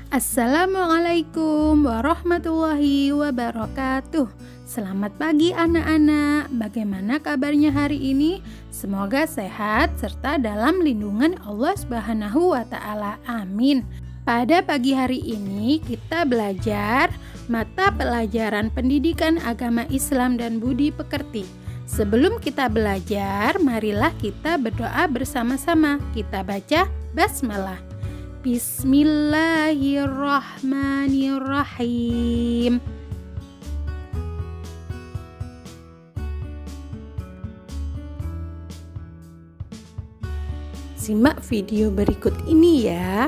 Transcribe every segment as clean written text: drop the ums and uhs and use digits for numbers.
Assalamualaikum warahmatullahi wabarakatuh. Selamat pagi anak-anak. Bagaimana kabarnya hari ini? Semoga sehat serta dalam lindungan Allah Subhanahu wa taala. Amin. Pada pagi hari ini kita belajar mata pelajaran Pendidikan Agama Islam dan Budi Pekerti. Sebelum kita belajar, marilah kita berdoa bersama-sama. Kita baca basmalah. Bismillahirrahmanirrahim. Simak video berikut ini ya.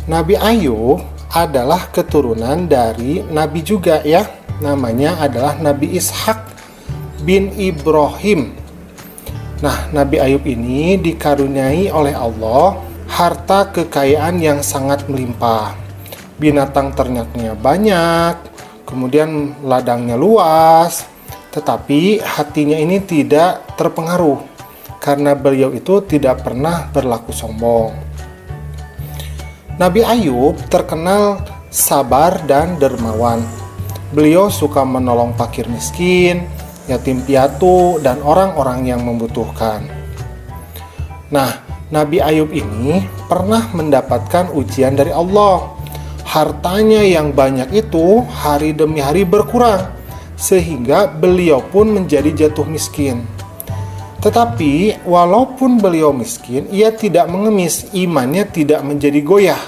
Nabi Ayub adalah keturunan dari Nabi juga ya. Namanya adalah Nabi Ishak bin Ibrahim. Nah, Nabi Ayub ini dikaruniai oleh Allah harta kekayaan yang sangat melimpah. Binatang ternaknya banyak, kemudian ladangnya luas, tetapi hatinya ini tidak terpengaruh karena beliau itu tidak pernah berlaku sombong. Nabi Ayub terkenal sabar dan dermawan. Beliau suka menolong fakir miskin, yatim piatu, dan orang-orang yang membutuhkan. Nah, Nabi Ayub ini pernah mendapatkan ujian dari Allah. Hartanya yang banyak itu hari demi hari berkurang, sehingga beliau pun menjadi jatuh miskin. Tetapi walaupun beliau miskin, ia tidak mengemis, imannya tidak menjadi goyah.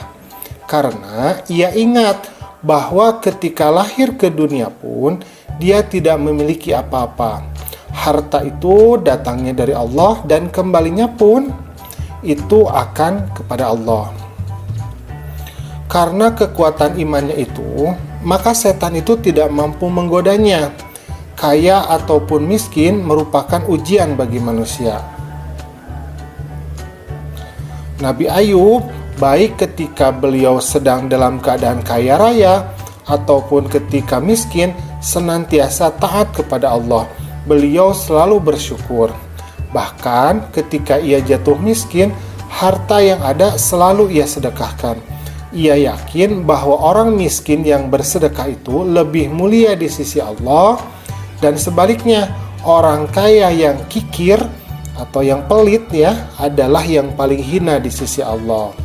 Karena ia ingat bahwa ketika lahir ke dunia pun, dia tidak memiliki apa-apa. Harta itu datangnya dari Allah dan kembalinya pun itu akan kepada Allah. Karena kekuatan imannya itu, maka setan itu tidak mampu menggodanya. Kaya ataupun miskin merupakan ujian bagi manusia. Nabi Ayub, baik ketika beliau sedang dalam keadaan kaya raya ataupun ketika miskin, senantiasa taat kepada Allah. Beliau selalu bersyukur. Bahkan ketika ia jatuh miskin, harta yang ada selalu ia sedekahkan. Ia yakin bahwa orang miskin yang bersedekah itu lebih mulia di sisi Allah, dan sebaliknya orang kaya yang kikir atau yang pelit ya adalah yang paling hina di sisi Allah.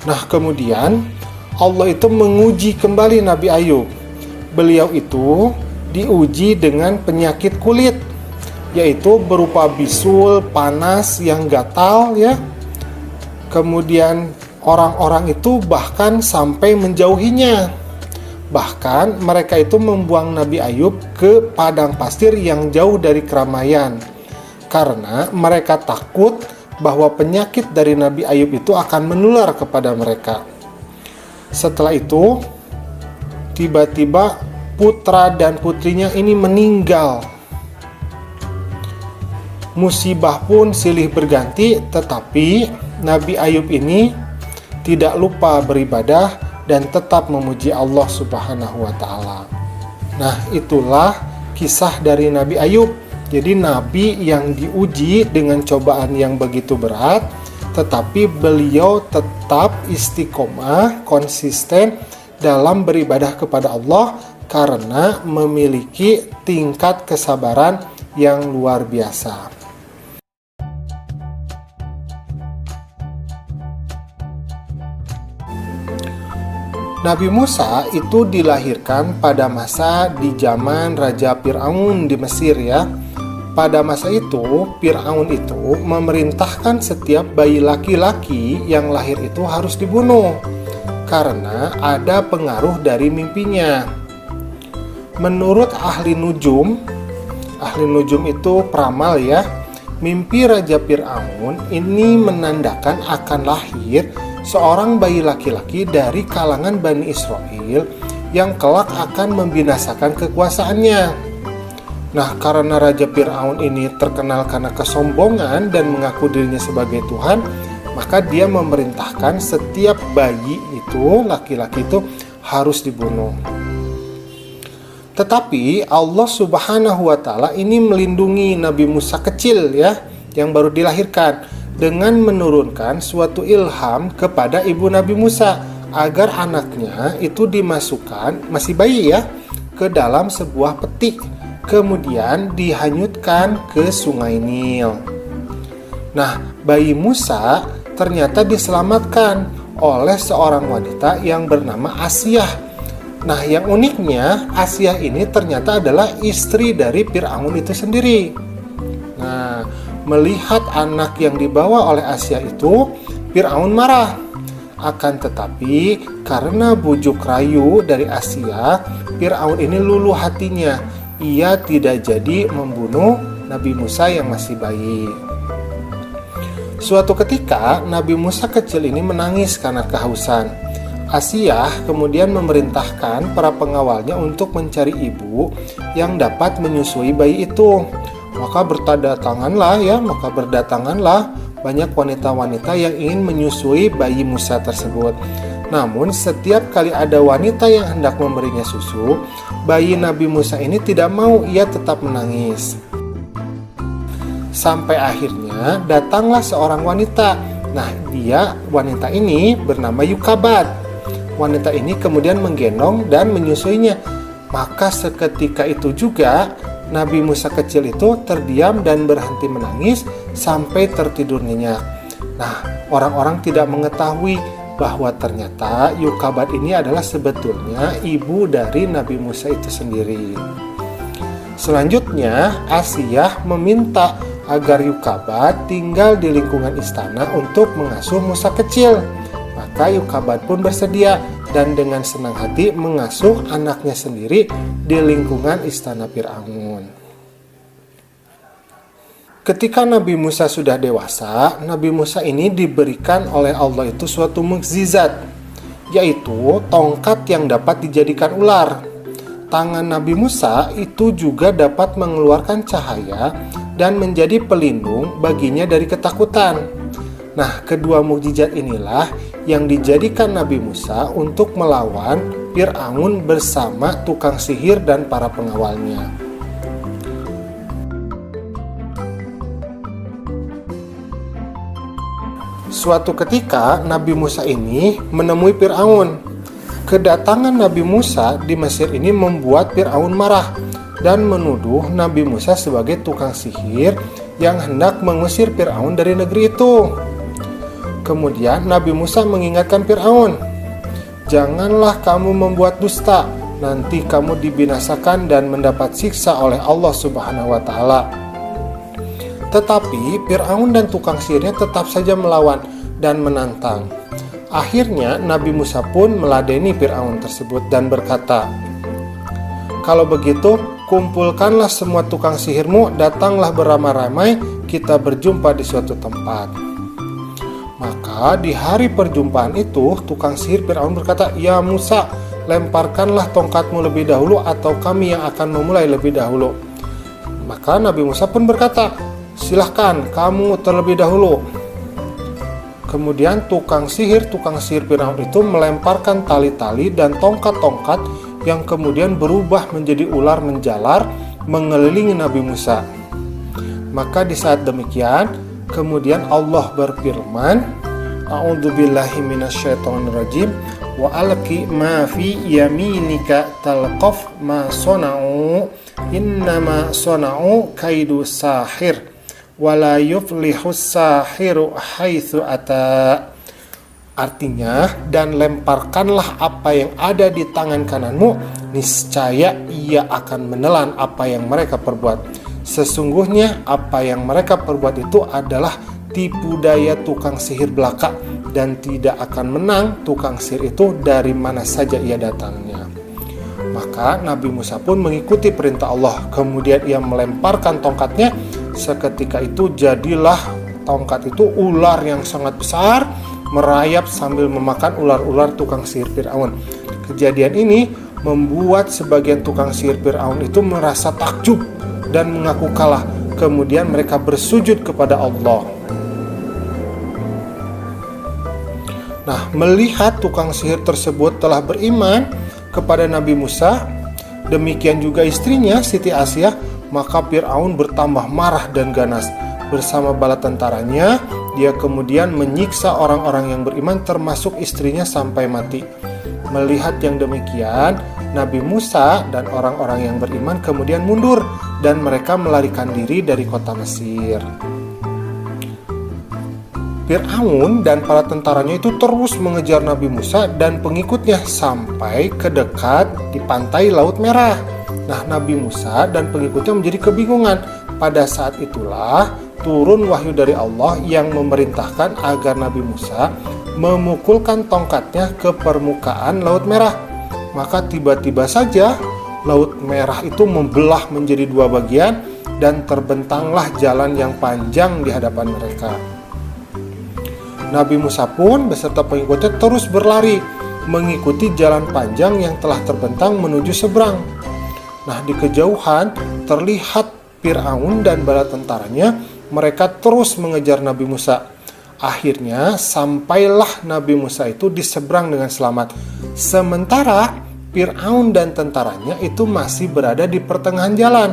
Nah, kemudian Allah itu menguji kembali Nabi Ayub. Beliau itu diuji dengan penyakit kulit, yaitu berupa bisul, panas yang gatal ya. Kemudian orang-orang itu bahkan sampai menjauhinya. Bahkan mereka itu membuang Nabi Ayub ke padang pasir yang jauh dari keramaian. Karena mereka takut bahwa penyakit dari Nabi Ayub itu akan menular kepada mereka. Setelah itu, tiba-tiba putra dan putrinya ini meninggal. Musibah pun silih berganti, tetapi Nabi Ayub ini tidak lupa beribadah dan tetap memuji Allah Subhanahu wa taala. Nah, itulah kisah dari Nabi Ayub. Jadi nabi yang diuji dengan cobaan yang begitu berat, tetapi beliau tetap istiqomah, konsisten dalam beribadah kepada Allah karena memiliki tingkat kesabaran yang luar biasa. Nabi Musa itu dilahirkan pada masa di zaman Raja Fir'aun di Mesir ya. Pada masa itu, Fir'aun itu memerintahkan setiap bayi laki-laki yang lahir itu harus dibunuh karena ada pengaruh dari mimpinya. Menurut ahli nujum itu peramal ya, mimpi Raja Fir'aun ini menandakan akan lahir seorang bayi laki-laki dari kalangan Bani Israel yang kelak akan membinasakan kekuasaannya. Nah, karena Raja Fir'aun ini terkenal karena kesombongan dan mengaku dirinya sebagai Tuhan, maka dia memerintahkan setiap bayi itu, laki-laki itu harus dibunuh. Tetapi Allah Subhanahu wa taala ini melindungi Nabi Musa kecil ya, yang baru dilahirkan. dengan menurunkan suatu ilham kepada ibu Nabi Musa agar anaknya itu dimasukkan, masih bayi ya, ke dalam sebuah peti, kemudian dihanyutkan ke sungai Nil. Nah, bayi Musa ternyata diselamatkan oleh seorang wanita yang bernama Asiyah. Nah, yang uniknya, Asiyah ini ternyata adalah istri dari Fir'aun itu sendiri. Nah, melihat anak yang dibawa oleh Asiyah itu, Fir'aun marah. Akan tetapi, karena bujuk rayu dari Asiyah, Fir'aun ini luluh hatinya. Ia tidak jadi membunuh Nabi Musa yang masih bayi. Suatu ketika, Nabi Musa kecil ini menangis karena kehausan. Asiyah kemudian memerintahkan para pengawalnya untuk mencari ibu yang dapat menyusui bayi itu. Maka berdatanganlah banyak wanita-wanita yang ingin menyusui bayi Musa tersebut. Namun setiap kali ada wanita yang hendak memberinya susu, bayi Nabi Musa ini tidak mau, ia tetap menangis. Sampai akhirnya datanglah seorang wanita. Nah, wanita ini bernama Yukabat. Wanita ini kemudian menggendong dan menyusuinya. Maka seketika itu juga Nabi Musa kecil itu terdiam dan berhenti menangis sampai tertidur nyenyak. Nah, orang-orang tidak mengetahui bahwa ternyata Yukabat ini adalah sebetulnya ibu dari Nabi Musa itu sendiri. Selanjutnya, Asiyah meminta agar Yukabat tinggal di lingkungan istana untuk mengasuh Musa kecil. Maka Yukabat pun bersedia dan dengan senang hati mengasuh anaknya sendiri di lingkungan istana Fir'aun. Ketika Nabi Musa sudah dewasa, Nabi Musa ini diberikan oleh Allah itu suatu mukjizat, yaitu tongkat yang dapat dijadikan ular. Tangan Nabi Musa itu juga dapat mengeluarkan cahaya dan menjadi pelindung baginya dari ketakutan. Nah, kedua mukjizat inilah yang dijadikan Nabi Musa untuk melawan Fir'aun bersama tukang sihir dan para pengawalnya. Suatu ketika Nabi Musa ini menemui Fir'aun. Kedatangan Nabi Musa di Mesir ini membuat Fir'aun marah dan menuduh Nabi Musa sebagai tukang sihir yang hendak mengusir Fir'aun dari negeri itu. Kemudian Nabi Musa mengingatkan Fir'aun, "Janganlah kamu membuat dusta, nanti kamu dibinasakan dan mendapat siksa oleh Allah Subhanahu wa Ta'ala." Tetapi Fir'aun dan tukang sihirnya tetap saja melawan dan menantang. Akhirnya Nabi Musa pun meladeni Fir'aun tersebut dan berkata, "Kalau begitu, kumpulkanlah semua tukang sihirmu, datanglah beramai-ramai, kita berjumpa di suatu tempat." Maka di hari perjumpaan itu, tukang sihir Fir'aun berkata, "Ya Musa, lemparkanlah tongkatmu lebih dahulu atau kami yang akan memulai lebih dahulu." Maka Nabi Musa pun berkata, "Silahkan, kamu terlebih dahulu." Kemudian tukang sihir Fir'aun itu melemparkan tali-tali dan tongkat-tongkat yang kemudian berubah menjadi ular menjalar mengelilingi Nabi Musa. Maka di saat demikian, kemudian Allah berfirman, "A'udzubillahi minasyaitonirrajim, wa alqi ma fi yaminika talqaf ma sona'u, innama sona'u kaidu sahir, wa la yuflihus sahiru haitsu ata." Artinya, dan lemparkanlah apa yang ada di tangan kananmu, niscaya ia akan menelan apa yang mereka perbuat. Sesungguhnya apa yang mereka perbuat itu adalah tipu daya tukang sihir belaka, dan tidak akan menang tukang sihir itu dari mana saja ia datangnya. Maka Nabi Musa pun mengikuti perintah Allah. Kemudian ia melemparkan tongkatnya. Seketika itu jadilah tongkat itu ular yang sangat besar, merayap sambil memakan ular-ular tukang sihir Fir'aun. Kejadian ini membuat sebagian tukang sihir Fir'aun itu merasa takjub dan mengaku kalah. Kemudian mereka bersujud kepada Allah. Nah, melihat tukang sihir tersebut telah beriman kepada Nabi Musa, demikian juga istrinya Siti Asiyah, maka Fir'aun bertambah marah dan ganas. Bersama bala tentaranya, Dia kemudian menyiksa orang-orang yang beriman termasuk istrinya sampai mati. Melihat yang demikian, Nabi Musa dan orang-orang yang beriman kemudian mundur dan mereka melarikan diri dari kota Mesir. Fir'aun dan para tentaranya itu terus mengejar Nabi Musa dan pengikutnya sampai ke dekat di pantai Laut Merah. Nah, Nabi Musa dan pengikutnya menjadi kebingungan. Pada saat itulah turun wahyu dari Allah yang memerintahkan agar Nabi Musa memukulkan tongkatnya ke permukaan Laut Merah. Maka tiba-tiba saja Laut Merah itu membelah menjadi dua bagian dan terbentanglah jalan yang panjang di hadapan mereka. Nabi Musa pun beserta pengikutnya terus berlari mengikuti jalan panjang yang telah terbentang menuju seberang. Nah, di kejauhan terlihat Fir'aun dan bala tentaranya, mereka terus mengejar Nabi Musa. Akhirnya sampailah Nabi Musa itu di seberang dengan selamat. Sementara Fir'aun dan tentaranya itu masih berada di pertengahan jalan.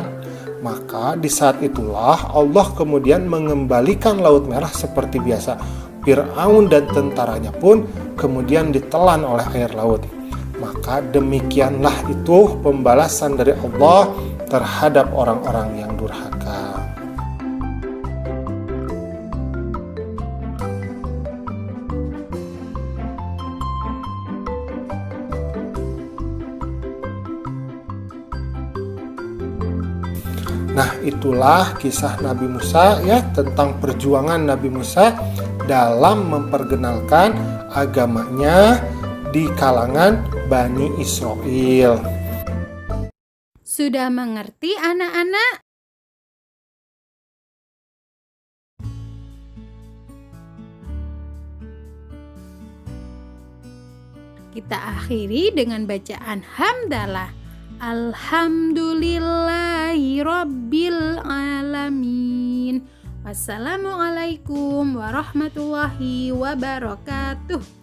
Maka di saat itulah Allah kemudian mengembalikan Laut Merah seperti biasa. Fir'aun dan tentaranya pun kemudian ditelan oleh air laut. Maka demikianlah itu pembalasan dari Allah terhadap orang-orang yang durhaka. Nah, itulah kisah Nabi Musa ya, tentang perjuangan Nabi Musa dalam memperkenalkan agamanya di kalangan Bani Israel. Sudah mengerti anak-anak? Kita akhiri dengan bacaan hamdalah. Alhamdulillahi Rabbil Alamin. Wassalamualaikum warahmatullahi wabarakatuh.